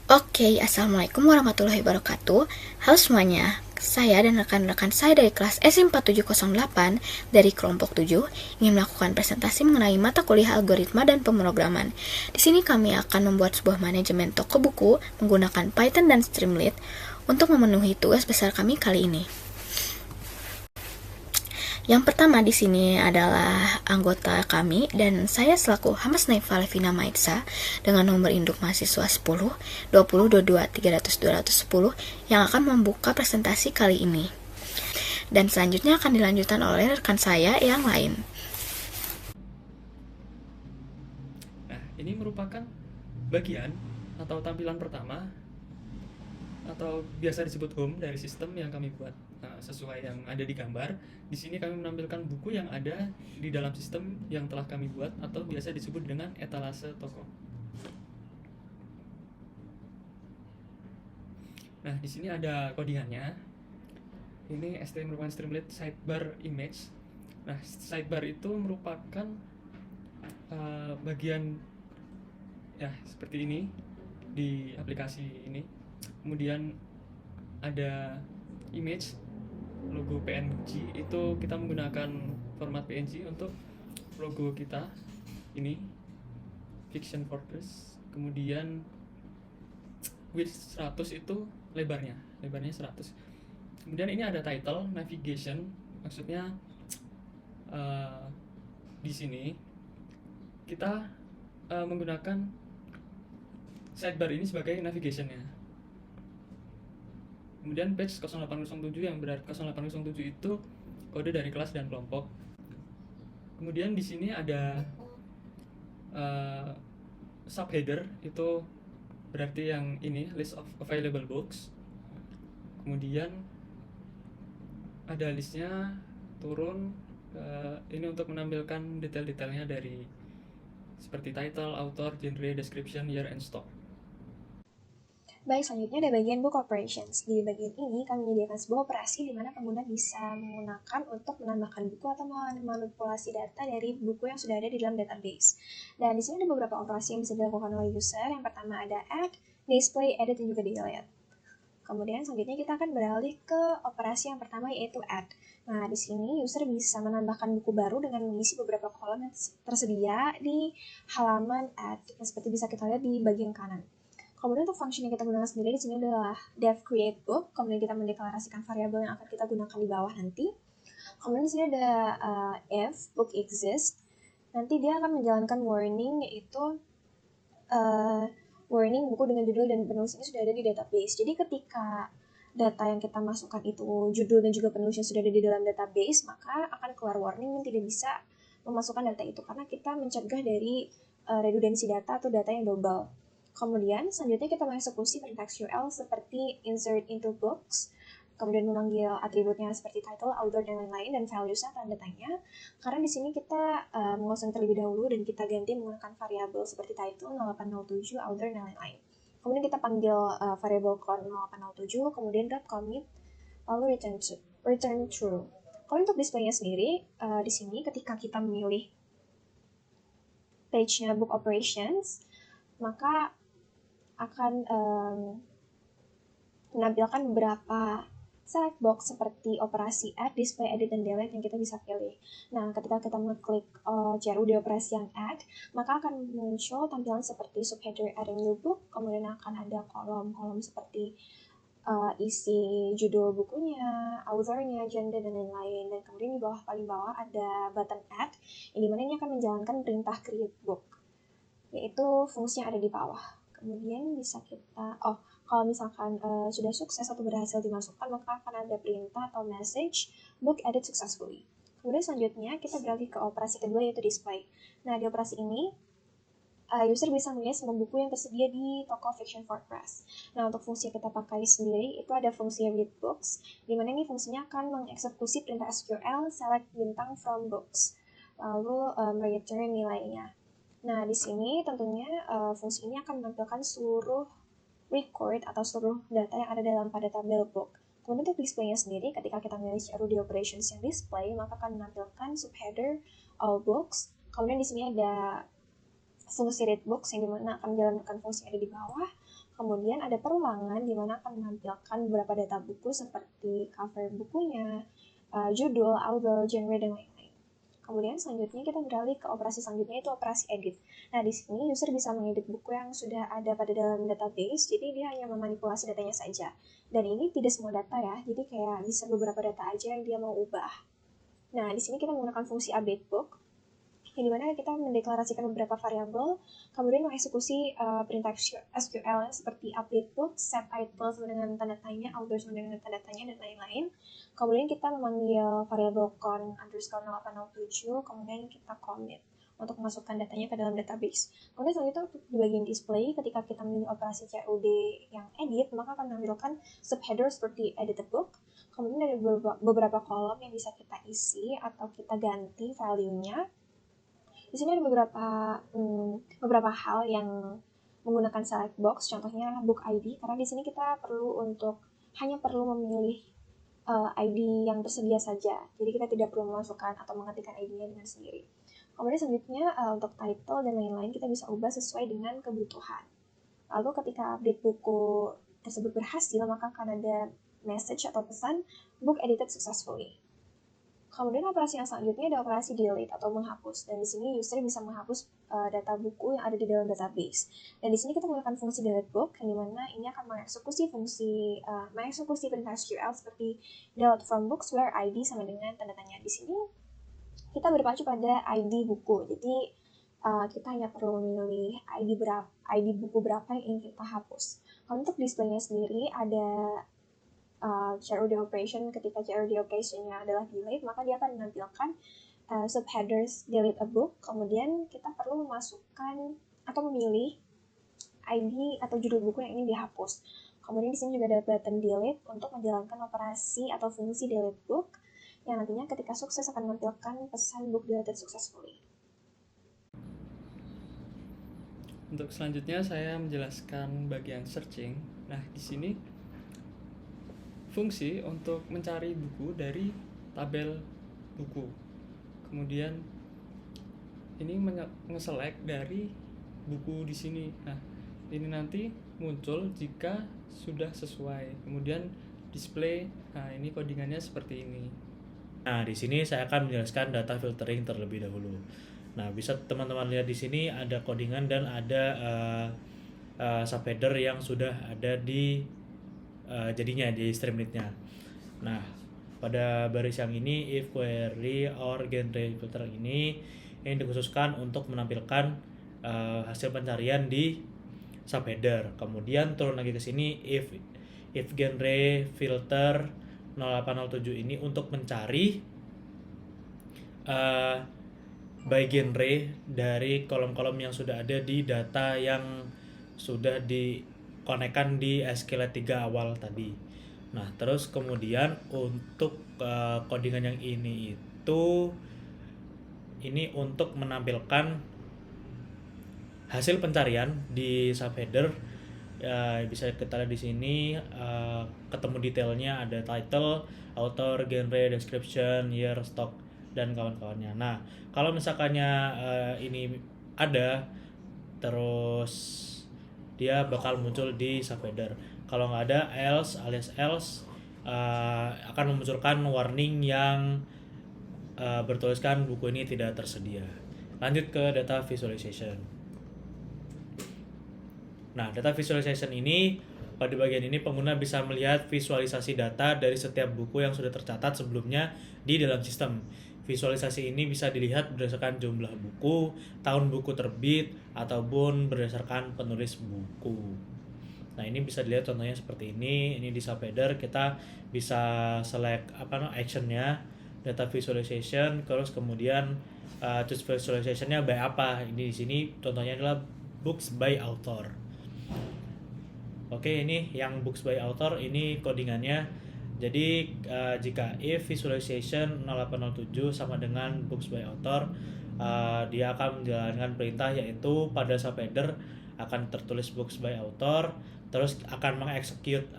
Oke, Assalamualaikum warahmatullahi wabarakatuh. Halo semuanya, saya dan rekan-rekan saya dari kelas S4708 dari kelompok 7 ingin melakukan presentasi mengenai mata kuliah algoritma dan pemrograman. Di sini kami akan membuat sebuah manajemen toko buku menggunakan Python dan Streamlit untuk memenuhi tugas besar kami kali ini. Yang pertama di sini adalah anggota kami dan saya selaku Hamas Naifa Levina Maitsa dengan nomor induk mahasiswa 10 20 22 300 210 yang akan membuka presentasi kali ini. Dan selanjutnya akan dilanjutkan oleh rekan saya yang lain. Nah, ini merupakan bagian atau tampilan pertama atau biasa disebut home dari sistem yang kami buat. Nah, sesuai yang ada di gambar, di sini kami menampilkan buku yang ada di dalam sistem yang telah kami buat atau biasa disebut dengan etalase toko. Nah, di sini ada codingannya. Ini merupakan Streamlit sidebar image. Nah, sidebar itu merupakan bagian ya seperti ini di aplikasi ini. Kemudian ada image logo PNG, itu kita menggunakan format PNG untuk logo kita ini Fiction Fortress. Kemudian width 100 itu lebarnya 100. Kemudian ini ada title navigation, maksudnya di sini kita menggunakan sidebar ini sebagai navigationnya. Kemudian page 0807 yang berarti 0807 itu kode dari kelas dan kelompok. Kemudian di sini ada subheader, itu berarti yang ini list of available books. Kemudian ada listnya turun ini untuk menampilkan detail-detailnya dari seperti title, author, genre, description, year, and stock. Baik, selanjutnya ada bagian book operations. Di bagian ini kami menyediakan sebuah operasi di mana pengguna bisa menggunakan untuk menambahkan buku atau memanipulasi data dari buku yang sudah ada di dalam database. Dan di sini ada beberapa operasi yang bisa dilakukan oleh user. Yang pertama ada add, display, edit, dan juga delete. Kemudian selanjutnya kita akan beralih ke operasi yang pertama yaitu add. Nah, di sini user bisa menambahkan buku baru dengan mengisi beberapa kolom yang tersedia di halaman add, yang seperti bisa kita lihat di bagian kanan. Kemudian untuk function yang kita gunakan sendiri di sini adalah def create book. Kemudian kita mendeklarasikan variabel yang akan kita gunakan di bawah nanti. Kemudian di sini ada if book exists. Nanti dia akan menjalankan warning, yaitu warning buku dengan judul dan penulis ini sudah ada di database. Jadi ketika data yang kita masukkan itu judul dan juga penulisnya sudah ada di dalam database, maka akan keluar warning dan tidak bisa memasukkan data itu karena kita mencegah dari redundansi data atau data yang double. Kemudian selanjutnya kita mengeksekusi perintah SQL seperti insert into books, kemudian memanggil atributnya seperti title, author, dan lain-lain, dan values-nya tanda tanya. Karena di sini kita mengosong terlebih dahulu dan kita ganti menggunakan variabel seperti title 0807, author, dan lain-lain. Kemudian kita panggil variabel code 0807, kemudian .commit, lalu return true. Kalau untuk display-nya sendiri, di sini ketika kita memilih page-nya book operations, maka akan menampilkan beberapa select box seperti operasi add, display, edit, dan delete yang kita bisa pilih. Nah, ketika kita mengklik CRU di operasi yang add, maka akan muncul tampilan seperti subheader add a new book, kemudian akan ada kolom-kolom seperti isi judul bukunya, authornya, genre, dan lain-lain. Dan kemudian di bawah paling bawah ada button add, yang dimana ini akan menjalankan perintah create book, yaitu fungsi yang ada di bawah. Kemudian bisa kita, kalau misalkan sudah sukses atau berhasil dimasukkan, maka akan ada perintah atau message book edit successfully. Kemudian selanjutnya kita beralih ke operasi kedua yaitu display. Nah, di operasi ini user bisa melihat semua buku yang tersedia di toko Fiction Fortress. Nah, untuk fungsi yang kita pakai sendiri itu ada fungsi read books, di mana ini fungsinya akan mengeksekusi perintah SQL select bintang from books, lalu return nilainya. Nah, di sini tentunya fungsi ini akan menampilkan seluruh record atau seluruh data yang ada dalam pada tabel book. Kemudian untuk display-nya sendiri, ketika kita memilih CRU di operations yang display, maka akan menampilkan subheader all books. Kemudian di sini ada fungsi read books yang dimana akan menjalankan fungsi yang ada di bawah. Kemudian ada perulangan di mana akan menampilkan beberapa data buku seperti cover bukunya, judul, author, genre, dan lain-lain. Kemudian selanjutnya kita beralih ke operasi selanjutnya, itu operasi edit. Nah, di sini user bisa mengedit buku yang sudah ada pada dalam database, jadi dia hanya memanipulasi datanya saja. Dan ini tidak semua data ya, jadi kayak bisa beberapa data aja yang dia mau ubah. Nah, di sini kita menggunakan fungsi update book, yang dimana kita mendeklarasikan beberapa variabel, kemudian mengeksekusi perintah SQL seperti update book, set title dengan tanda tanya, author dengan tanda tanya, dan lain-lain. Kemudian kita memanggil variabel con underscore 0807, kemudian kita commit untuk memasukkan datanya ke dalam database. Kemudian selanjutnya untuk di bagian display, ketika kita memilih operasi COD yang edit, maka akan menampilkan subheader seperti edit the book. Kemudian ada beberapa kolom yang bisa kita isi atau kita ganti value-nya. Di sini ada beberapa hal yang menggunakan select box, contohnya book ID, karena di sini kita hanya perlu memilih ID yang tersedia saja. Jadi kita tidak perlu memasukkan atau mengetikkan ID-nya dengan sendiri. Kemudian selanjutnya untuk title dan lain-lain kita bisa ubah sesuai dengan kebutuhan. Lalu ketika update buku tersebut berhasil, maka akan ada message atau pesan book edited successfully. Kemudian operasi yang selanjutnya ada operasi delete atau menghapus. Dan di sini user bisa menghapus data buku yang ada di dalam database. Dan di sini kita menggunakan fungsi delete book, yang dimana ini akan mengeksekusi perintah SQL seperti delete from books where ID sama dengan tanda tanya. Di sini kita berpacu pada ID buku. Jadi kita hanya perlu memilih ID buku berapa yang ingin kita hapus. Untuk displaynya sendiri ada CRUD operation. Ketika CRUD operationnya adalah delete, maka dia akan menampilkan subheaders delete a book. Kemudian kita perlu memasukkan atau memilih ID atau judul buku yang ingin dihapus. Kemudian di sini juga ada button delete untuk menjalankan operasi atau fungsi delete book, yang nantinya ketika sukses akan menampilkan pesan book deleted successfully. Untuk selanjutnya saya menjelaskan bagian searching. Nah, di sini fungsi untuk mencari buku dari tabel buku. Kemudian ini nge-select dari buku di sini. Nah, ini nanti muncul jika sudah sesuai. Kemudian display. Nah, ini codingannya seperti ini. Nah, di sini saya akan menjelaskan data filtering terlebih dahulu. Nah, bisa teman-teman lihat di sini ada codingan dan ada subheader yang sudah ada di jadinya di streamlit-nya. Nah, pada baris yang ini if query or genre filter ini dikhususkan untuk menampilkan hasil pencarian di subheader. Kemudian turun lagi ke sini if genre filter 0807 ini untuk mencari by genre dari kolom-kolom yang sudah ada di data yang sudah dikonekkan di SQL3 awal tadi. Nah, terus kemudian untuk codingan yang ini untuk menampilkan hasil pencarian di subheader. Bisa kita lihat di sini ketemu detailnya, ada title, author, genre, description, year, stock, dan kawan-kawannya. Nah, kalau misalkannya ini ada, terus dia bakal muncul di subheader. Kalau nggak ada, else akan memunculkan warning yang bertuliskan buku ini tidak tersedia. Lanjut ke data visualization. Nah, data visualization ini, pada bagian ini pengguna bisa melihat visualisasi data dari setiap buku yang sudah tercatat sebelumnya di dalam sistem. Visualisasi ini bisa dilihat berdasarkan jumlah buku, tahun buku terbit, ataupun berdasarkan penulis buku. Nah, ini bisa dilihat contohnya seperti ini. Ini di subheader kita bisa select actionnya, data visualization, terus kemudian choose visualizationnya by apa. Ini di sini contohnya adalah books by author. Oke, ini yang books by author, ini codingannya. Jadi jika if visualization 0807 sama dengan books by author, dia akan menjalankan perintah yaitu pada subheader akan tertulis books by author, terus akan mengexecute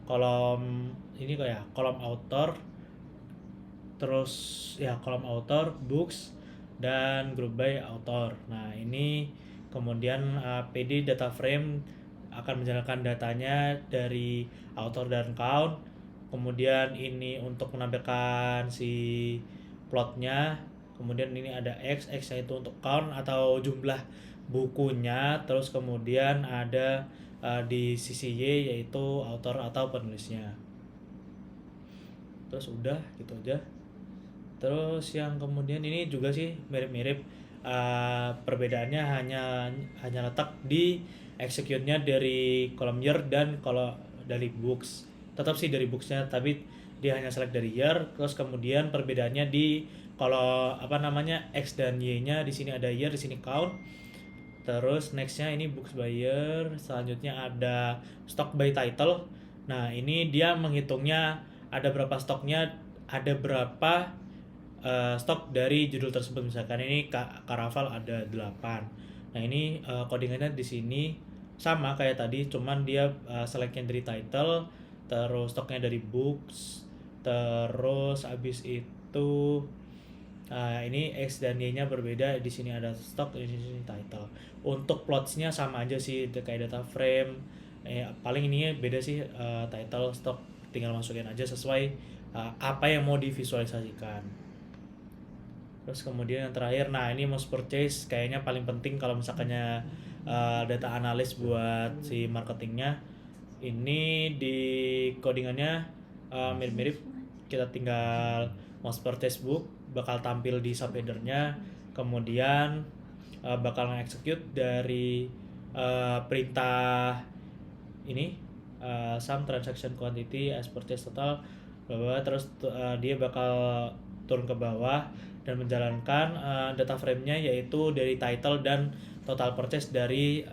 kolom ini kolom author, terus kolom author, books, dan group by author. Nah, ini kemudian PD data frame akan menjalankan datanya dari author dan count. Kemudian ini untuk menampilkan si plotnya. Kemudian ini ada X yaitu untuk count atau jumlah bukunya. Terus kemudian ada di sisi Y yaitu author atau penulisnya. Terus udah gitu aja. Terus yang kemudian ini juga sih mirip-mirip, perbedaannya hanya letak di execute-nya dari kolom year dan kalau dari books. Tetap sih dari books-nya tapi dia hanya select dari year. Terus kemudian perbedaannya di kalau X dan Y-nya di sini ada year, di sini count. Terus nextnya ini books by year, selanjutnya ada stock by title. Nah ini dia menghitungnya ada berapa stoknya, ada berapa stok dari judul tersebut. Misalkan ini Caraval ada 8. Nah ini codingannya di sini sama kayak tadi, cuman dia selectnya dari title, terus stoknya dari books, terus habis itu ini X dan Y-nya berbeda. Di sini ada stok, di sini title. Untuk plots-nya sama aja sih kayak data frame. Paling ininya beda sih, title, stok tinggal masukin aja sesuai apa yang mau divisualisasikan. Terus kemudian yang terakhir, nah ini most purchase kayaknya paling penting kalau misalkannya data analis buat si marketingnya. Ini di codingannya mirip-mirip, kita tinggal most purchase book bakal tampil di subheadernya, kemudian bakal nge-execute dari perintah ini sum transaction quantity as purchase total bawah. Terus dia bakal turun ke bawah dan menjalankan data frame-nya yaitu dari title dan total purchase dari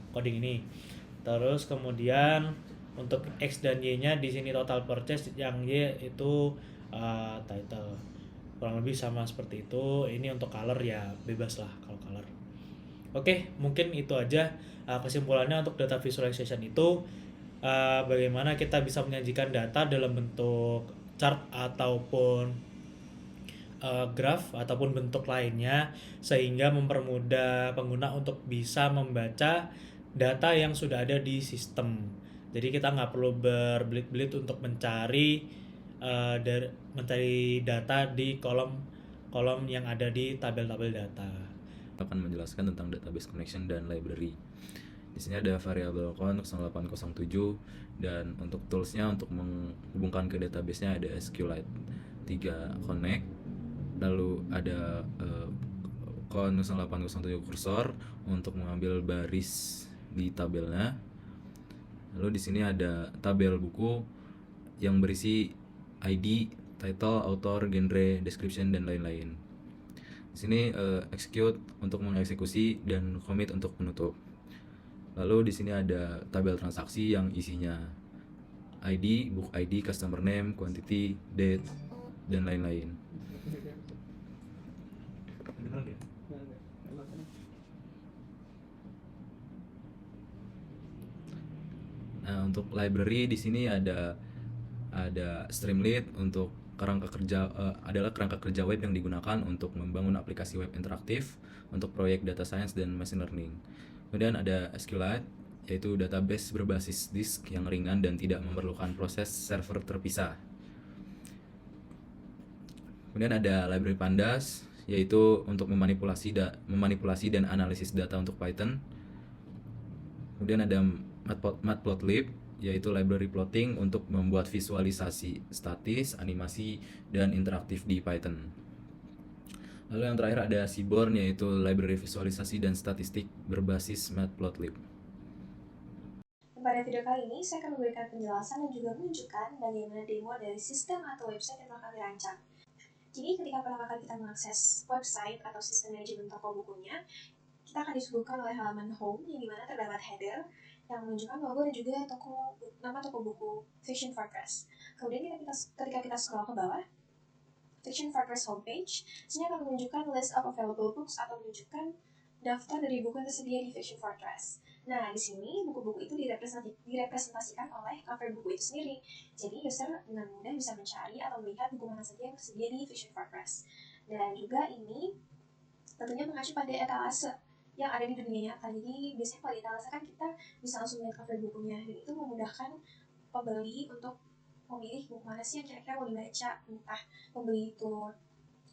coding ini. Terus kemudian untuk X dan Y-nya di sini total purchase, yang Y itu title. Kurang lebih sama seperti itu. Ini untuk color ya bebas lah kalau color. Oke, mungkin itu aja kesimpulannya untuk data visualization itu. Bagaimana kita bisa menyajikan data dalam bentuk chart ataupun graph ataupun bentuk lainnya, sehingga mempermudah pengguna untuk bisa membaca data yang sudah ada di sistem. Jadi kita nggak perlu berbelit-belit untuk mencari data di kolom yang ada di tabel-tabel data. Akan menjelaskan tentang database connection dan library. Di sini ada variabel count 0807 dan untuk toolsnya untuk menghubungkan ke database-nya ada SQLite 3 Connect. Lalu ada count 0807 cursor untuk mengambil baris di tabelnya. Lalu di sini ada tabel buku yang berisi ID, title, author, genre, description dan lain-lain. Di sini execute untuk mengeksekusi dan commit untuk menutup. Lalu di sini ada tabel transaksi yang isinya ID, book ID, customer name, quantity, date dan lain-lain. Nah, untuk library di sini ada Streamlit untuk adalah kerangka kerja web yang digunakan untuk membangun aplikasi web interaktif untuk proyek data science dan machine learning. Kemudian ada SQLite, yaitu database berbasis disk yang ringan dan tidak memerlukan proses server terpisah. Kemudian ada library Pandas, yaitu untuk memanipulasi dan analisis data untuk Python. Kemudian ada Matplotlib, yaitu library plotting untuk membuat visualisasi statis, animasi, dan interaktif di Python. Lalu yang terakhir ada Seaborn, yaitu library visualisasi dan statistik berbasis Matplotlib. Pada video kali ini, saya akan memberikan penjelasan dan juga menunjukkan bagaimana demo dari sistem atau website yang telah kami rancang. Jadi, ketika pertama kali kita mengakses website atau sistem manajemen toko bukunya, kita akan disuguhkan oleh halaman home yang dimana terdapat header yang menunjukkan logo dan juga nama toko buku Fiction Fortress. Kemudian ketika kita scroll ke bawah, Fiction Fortress homepage, sini akan menunjukkan list of available books atau menunjukkan daftar dari buku yang tersedia di Fiction Fortress. Nah, di sini buku-buku itu direpresentasikan oleh cover buku itu sendiri. Jadi user dengan mudah bisa mencari atau melihat buku mana saja yang tersedia di Fiction Fortress. Dan juga ini tentunya mengacu pada etalase, yang ada di dunia nyata. Jadi biasanya kalau di Thalassa kan kita bisa langsung lihat cover bukunya, dan itu memudahkan pembeli untuk memilih buku mana sih yang kira-kira mau dibaca. Entah pembeli itu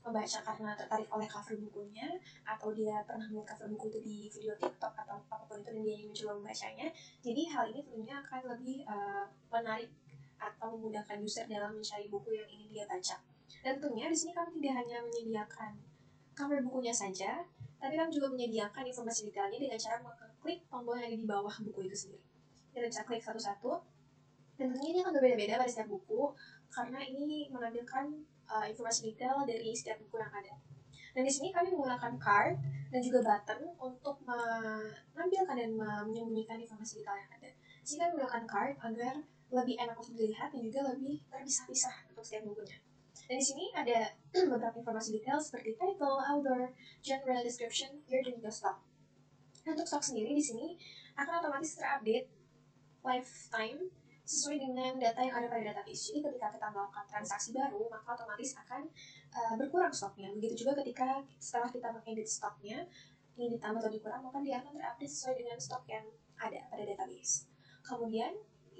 membaca karena tertarik oleh cover bukunya, atau dia pernah melihat cover buku itu di video TikTok atau apapun itu dan dia ingin mencoba membacanya. Jadi hal ini tentunya akan lebih menarik atau memudahkan user dalam mencari buku yang ingin dia baca. Dan tentunya di sini kami tidak hanya menyediakan cover bukunya saja, tapi kami juga menyediakan informasi detailnya dengan cara mengklik tombol yang ada di bawah buku itu sendiri. Kita bisa klik satu-satu, dan tentunya ini akan berbeda-beda pada setiap buku karena ini menampilkan informasi detail dari setiap buku yang ada. Dan di sini kami menggunakan card dan juga button untuk menampilkan dan menyembunyikan informasi detail yang ada. Di sini kami menggunakan card agar lebih enak untuk dilihat dan juga lebih terpisah-pisah untuk setiap bukunya. Dan di sini ada beberapa informasi detail seperti title, author, genre, description, year, dan juga stock. Dan untuk stock sendiri di sini akan otomatis terupdate lifetime sesuai dengan data yang ada pada database. Jadi ketika kita melakukan transaksi baru, maka otomatis akan berkurang stoknya. Begitu juga ketika setelah kita mengedit stoknya, ini ditambah atau dikurang, maka dia akan terupdate sesuai dengan stok yang ada pada database. Kemudian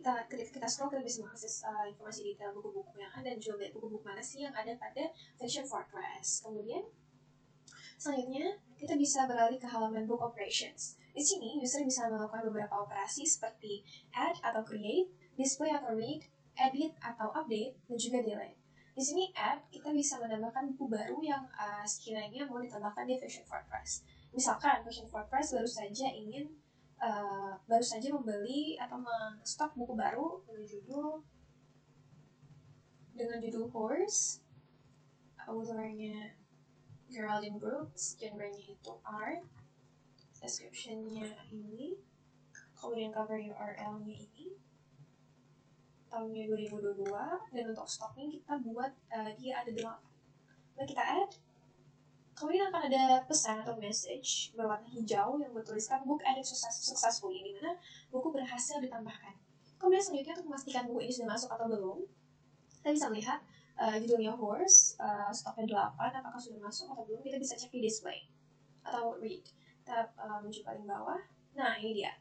ketika kita scroll, kita bisa mengakses informasi detail buku-buku yang ada dan juga buku-buku mana sih yang ada pada Fiction Fortress. Kemudian selanjutnya kita bisa beralih ke halaman Book Operations. Di sini user bisa melakukan beberapa operasi seperti add atau create, display atau read, edit atau update, dan juga delete. Di sini add, kita bisa menambahkan buku baru yang sekiranya mau ditambahkan di Fiction Fortress. Misalkan Fiction Fortress baru saja membeli atau menstok buku baru dengan judul Horse, authornya Geraldine Brooks, genre-nya itu art, description-nya ini, kemudian cover URL-nya ini, tahunnya 2022, dan untuk stoknya kita buat dia ada 8. Nah, kita add, kemudian akan ada pesan atau message berwarna hijau yang bertuliskan book added successfully, di mana buku berhasil ditambahkan. Kemudian selanjutnya untuk memastikan buku ini sudah masuk atau belum, kita bisa melihat judulnya Horse, stoknya 8, apakah sudah masuk atau belum. Kita bisa cek di display atau read. Kita menuju paling bawah. Nah, ini dia.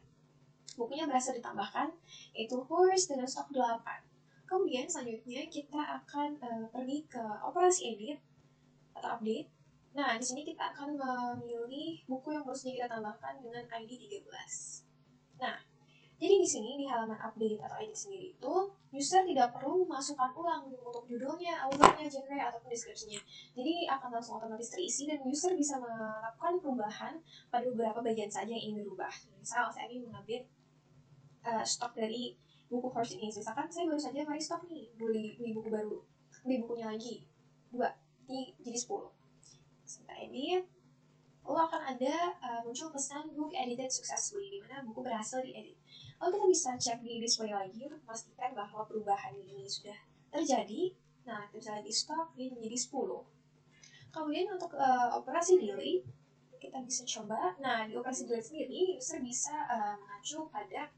Bukunya berhasil ditambahkan, yaitu Horse dengan stok 8. Kemudian selanjutnya kita akan pergi ke operasi edit atau update. Nah, di sini kita akan memilih buku yang baru saja kita tambahkan dengan ID 13. Nah, jadi di sini di halaman update atau edit sendiri itu user tidak perlu memasukkan ulang untuk judulnya, authornya, genre, ataupun deskripsinya. Jadi akan langsung otomatis terisi dan user bisa melakukan perubahan pada beberapa bagian saja yang ingin berubah. Misal saya ingin mengupdate stok dari buku Horse ini. Misalkan saya baru saja mari stok nih, beli buku baru, beli bukunya lagi 2, ini jadi 10. Kita edit, lalu akan ada muncul pesan book edited successfully, di mana buku berhasil diedit. Lalu kita bisa cek di display lagi untuk memastikan bahwa perubahan ini sudah terjadi. Nah, kita bisa lihat di stok, ini menjadi 10. Kemudian untuk operasi delete, kita bisa coba. Nah, di operasi delete sendiri, user bisa mengacu pada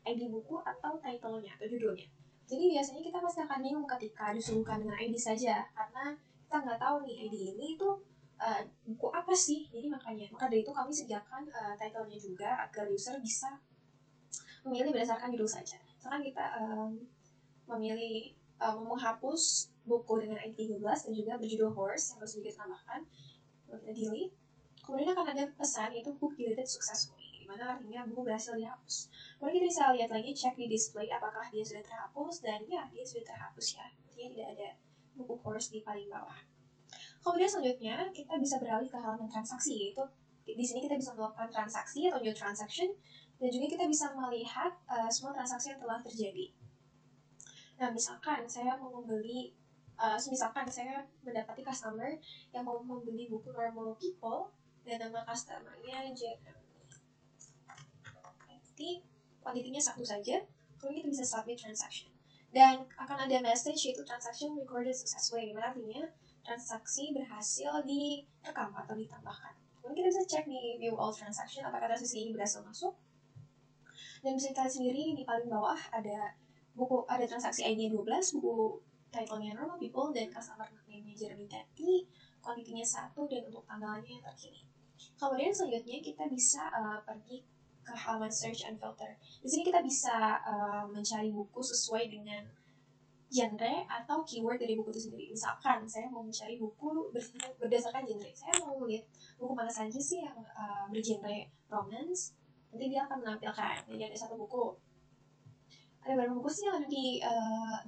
ID buku atau title-nya atau judulnya. Jadi biasanya kita pasti akan bingung ketika disuguhkan dengan ID saja, karena kita nggak tahu nih ID ini tuh buku apa sih. Jadi maka dari itu kami sediakan title-nya juga agar user bisa memilih berdasarkan judul saja. Misalkan kita memilih menghapus buku dengan ID 13 dan juga berjudul Horse yang baru saja kita tambahkan, kita delete. Kemudian akan ada pesan yaitu book deleted successfully, di mana artinya buku berhasil dihapus. Kemudian kita bisa lihat lagi, cek di display apakah dia sudah terhapus, dan ya, dia sudah terhapus ya. Artinya tidak ada buku Horse di paling bawah. Kemudian selanjutnya kita bisa beralih ke halaman transaksi, yaitu di sini kita bisa melakukan transaksi atau new transaction, dan juga kita bisa melihat semua transaksi yang telah terjadi. Nah, misalkan saya mau membeli, misalkan saya mendapati customer yang mau membeli buku Normal People dan nama customer-nya Jeremy. Nanti kuantitinya 1 saja, kemudian kita bisa submit transaction. Dan akan ada message yaitu transaction recorded successfully, dimana artinya transaksi berhasil direkam atau ditambahkan. Kemudian kita bisa cek di view all transaction apakah transaksi ini berhasil masuk. Dan bisa kita lihat sendiri di paling bawah ada transaksi ID 12, buku title-nya Normal People, dan customer name-nya Jeremy Tati, kuantitinya 1, dan untuk tanggalnya yang terkini. Kemudian selanjutnya kita bisa pergi ke halaman search and filter. Di sini kita bisa mencari buku sesuai dengan genre atau keyword dari buku itu sendiri. Misalkan saya mau mencari buku berdasarkan genre. Saya mau lihat buku mana saja sih yang bergenre romance. Nanti dia akan menampilkan. Jadi ada satu buku. Ada berapa buku sih yang ada di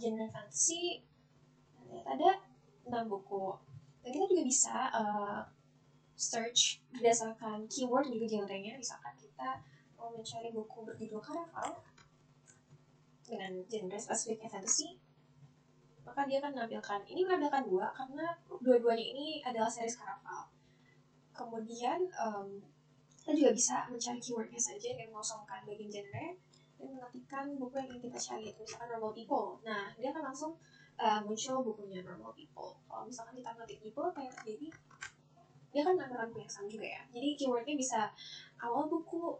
genre fantasy? Ada 6 buku. Dan kita juga bisa search berdasarkan keyword dan juga genrenya. Misalkan kita mau mencari buku berjudul Caraval dengan genre spesifiknya fantasy, maka dia akan menampilkan, ini menampilkan 2 karena dua-duanya ini adalah series Caraval. Kemudian kita juga bisa mencari keywordnya saja dengan mengosongkan bagian genre dan mengetikkan buku yang ingin kita cari, itu misalkan Normal People. Nah, dia akan langsung muncul bukunya Normal People. Kalau misalkan kita ngetik people, kayak terjadi dia kan menampilkan buku yang sama juga ya. Jadi keywordnya bisa awal buku,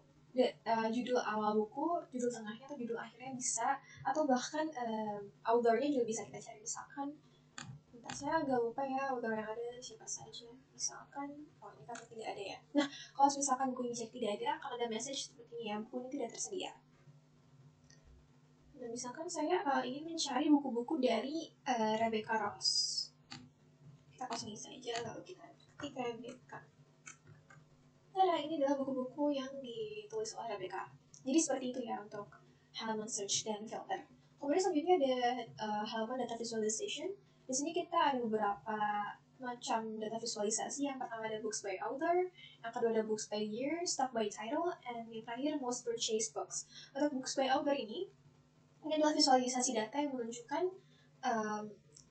judul awal buku, judul tengahnya atau judul akhirnya bisa, atau bahkan authornya juga bisa kita cari. Misalkan saya agak lupa ya author yang ada siapa saja. Misalkan ini kan tidak ada ya. Nah, kalau misalkan buku ini tidak ada, akan ada message seperti ini ya, buku ini tidak tersedia. Dan misalkan saya ingin mencari buku-buku dari Rebecca Ross, kita kosongin saja lalu kita ketik Rebecca. Nah, ini adalah buku-buku yang ditulis oleh Rebecca. Jadi seperti itu ya untuk halaman search dan filter. Kemudian selanjutnya ada halaman data visualization. Di sini kita ada beberapa macam data visualisasi. Yang pertama ada books by author, yang kedua ada books by year, stock by title, and yang terakhir most purchased books. Untuk books by author ini adalah visualisasi data yang menunjukkan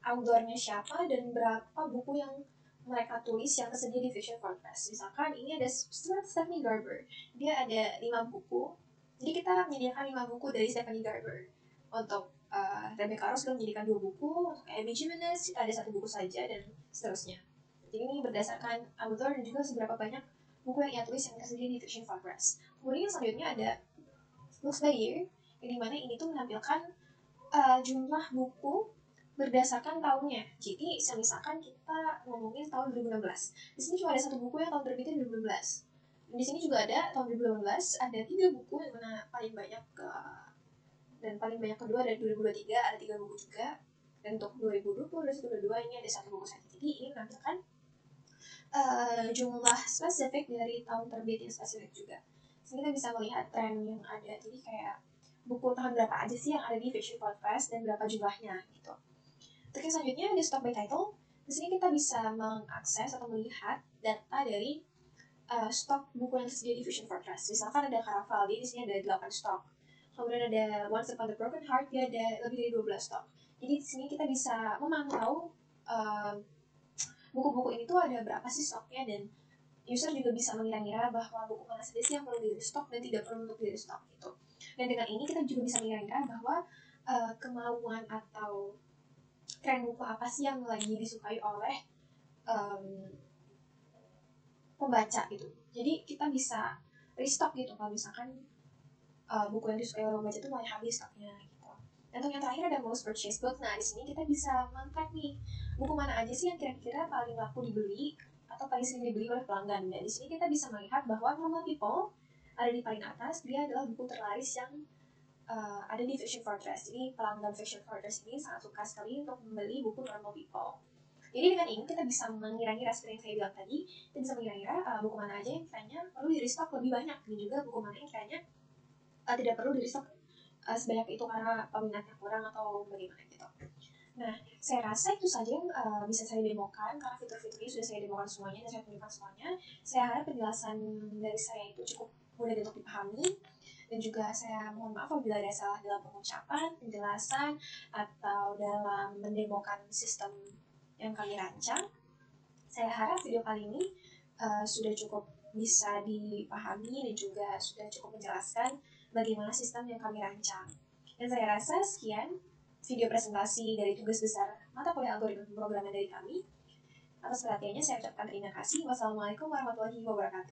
authornya siapa dan berapa buku yang mereka tulis yang tersedia di Fiction for Press. Misalkan ini ada Stephanie Garber, dia ada 5 buku. Jadi kita menyediakan 5 buku dari Stephanie Garber. Untuk Rebecca Ross kita menyediakan 2 buku, untuk Amy Jimenez ada 1 buku saja, dan seterusnya. Jadi ini berdasarkan author dan juga seberapa banyak buku yang ia tulis yang tersedia di Fiction for Press. Kemudian selanjutnya ada books by year, yang dimana ini tuh menampilkan jumlah buku berdasarkan tahunnya. Jadi misalkan kita ngomongin tahun 2016, di sini cuma ada 1 buku yang tahun terbitnya 2016. Dan di sini juga ada tahun 2018 ada 3 buku, yang mana paling banyak dan paling banyak kedua dari 2023 ada 3 buku juga. Dan untuk 2020 dan 2022 ini ada 1 buku saja. Jadi ini menampilkan jumlah spesifik dari tahun terbit yang spesifik juga. Sehingga kita bisa melihat tren yang ada. Jadi kayak buku tahun berapa aja sih yang ada di Fiction for Press dan berapa jumlahnya gitu. Untuk yang selanjutnya ada stock by title. Di sini kita bisa mengakses atau melihat data dari stok buku yang tersedia di Fiction for Press. Misalkan ada Caraval, di sini ada 8 stok. Kemudian ada Once Upon a Broken Heart, dia ada lebih dari 12 stok. Jadi di sini kita bisa memantau buku-buku ini tuh ada berapa sih stoknya, dan user juga bisa mengira-ngira bahwa buku mana saja sih yang perlu di restock dan tidak perlu untuk di restock gitu. Dan dengan ini kita juga bisa mengira-ngira bahwa kemauan atau tren buku apa sih yang lagi disukai oleh pembaca gitu. Jadi kita bisa restock gitu kalau misalkan buku yang disukai oleh pembaca itu mulai habis stoknya gitu. Dan untuk yang terakhir ada most purchased book. Nah, di sini kita bisa men-track nih buku mana aja sih yang kira-kira paling laku dibeli atau paling sering dibeli oleh pelanggan. Dan di sini kita bisa melihat bahwa Normal People ada di paling atas. Dia adalah buku terlaris yang ada di Fiction for Press. Jadi pelanggan Fiction for Press ini sangat suka sekali untuk membeli buku Normal People. Jadi dengan ini kita bisa mengira-ngira seperti yang saya bilang tadi, kita bisa mengira-ngira buku mana aja yang kayaknya perlu di restock lebih banyak, dan juga buku mana yang kayaknya tidak perlu di restock sebanyak itu karena peminatnya kurang atau bagaimana gitu. Nah, saya rasa itu saja yang bisa saya demokan, karena fitur-fiturnya sudah saya demokan semuanya dan saya tunjukkan semuanya. Saya harap penjelasan dari saya itu cukup mudah untuk dipahami, dan juga saya mohon maaf apabila ada salah dalam pengucapan, penjelasan, atau dalam mendemokan sistem yang kami rancang. Saya harap video kali ini sudah cukup bisa dipahami dan juga sudah cukup menjelaskan bagaimana sistem yang kami rancang. Dan saya rasa sekian video presentasi dari tugas besar mata kuliah algoritma pemrograman dari kami. Atas perhatiannya saya ucapkan terima kasih. Wassalamualaikum warahmatullahi wabarakatuh.